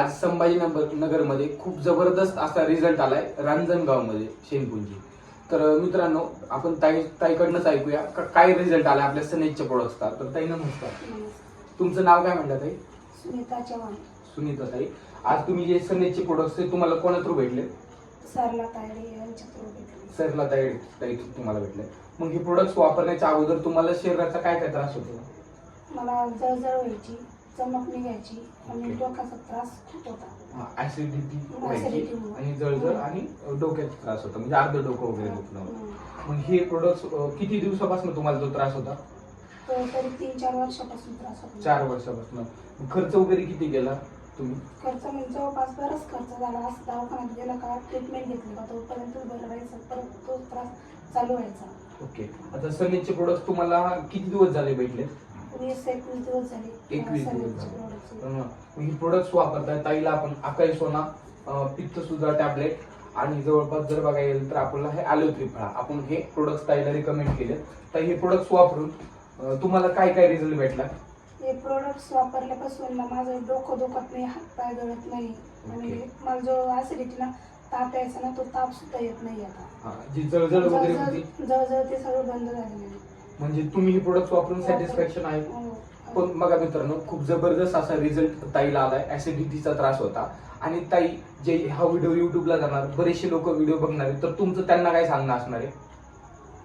आज संभाजीनगर मध्ये खूप जबरदस्त असा रिझल्ट आलाय रांजणगाव मध्ये शेणकुंजी. तर मित्रांनो, आपण ताईकडनंच ऐकूया काय रिझल्ट आलाय आपल्या सनेजच्या प्रोडक्ट्सचा. तर ताई नमस्कार. तुमचं नाव काय म्हणलं ताई? सुनीता चव्हाण. सुनीता ताई, आज तुम्ही जे सनेजचे प्रोडक्ट्स ते तुम्हाला कोणा थ्रू भेटले? सरला तायडे यांच्या थ्रू भेटले. सरला ताई तुम्हाला भेटले. मग हे प्रोडक्ट्स वापरण्याच्या अगोदर तुम्हाला शरीराचा काय काय त्रास होतो? मला जळजळ व्हायची, चमक निघायची आणि डोक्याचा त्रास खूप होता. ऍसिडिटी आणि जळजळ आणि डोक्याचा त्रास होता, म्हणजे अर्ध डोकं वगैरे दुखणं. मग हे प्रोडक्ट्स किती दिवसापासून तुम्हाला जो त्रास होता? तरी 3-4 वर्षापासून त्रास होता. 4 वर्षापासून. खर्च वगैरे किती केला तुम्ही? खर्च म्हणजे जवळपास बराच खर्च झाला. असं दवाखान्यात गेला का ट्रीटमेंट घेतली का तोपर्यंत बरं राहायचं, परत तो त्रास चालू व्हायचा. ओके. आता सनेजचे प्रोडक्ट्स तुम्हाला किती दिवस झाले भेटले? 20-21 दिवस झाले. 21 दिवस झाले. ही प्रोडक्ट्स वापरताय. ताईला आपण अकाई सोना, पित्त सुद्धा टॅबलेट आणि जवळपास जर बघायला गेलं तर आपल्याला हे आलो त्रिफळा, आपण हे प्रोडक्ट्स ताईला रिकमेंड केले. तर हे प्रोडक्ट्स वापरून तुम्हाला काय काय रिझल्ट भेटला? हे प्रोडक्ट्स वापरल्यापासून माझं डोकं दुखत नाही, हातपाय गळत नाही आणि मला जो ऍसिडिटी ना ताप यायचा ना, तो ताप सुद्धा येत नाही आता. जी जळजळ वगैरे होती, जळजळ ते सगळं बंद झालेलं आहे. म्हणजे तुम्ही हे प्रोडक्ट्स वापरून सॅटिस्फॅक्शन आहे? पण बघा मित्रांनो, खूप जबरदस्त असा रिझल्ट ताईला आलाय. ऍसिडिटीचा त्रास होता आणि ताई जे हा व्हिडिओ युट्यूबला जाणार, बरेचसे लोक व्हिडिओ बघणार आहेत, तर तुमचं त्यांना काय सांगणं असणार आहे?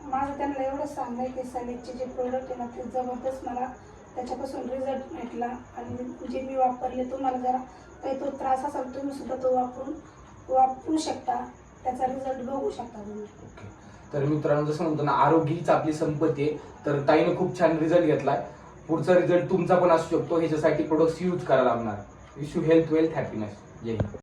माझं त्यांना एवढंच सांगणं आहे की सनेजचे जे प्रोडक्ट आहे ना, ते जबरदस्त मला त्याच्यापासून रिझल्ट भेटला आणि जे मी वापरले, तुम्हाला जरा काही तो त्रास असेल तुम्ही सुद्धा तो वापरू शकता, त्याचा रिझल्ट बघू शकता तुम्ही. ओके. तर मित्रांनो, जसं म्हणतो ना, आरोग्य हीच आपली संपत्ती आहे. तर ताईने खूप छान रिझल्ट घेतलाय. पुढचा रिझल्ट तुमचा पण असू शकतो. ह्याच्यासाठी प्रोडक्ट्स यूज करायला लागणार. Wish you health, wealth, happiness. जय हिंद.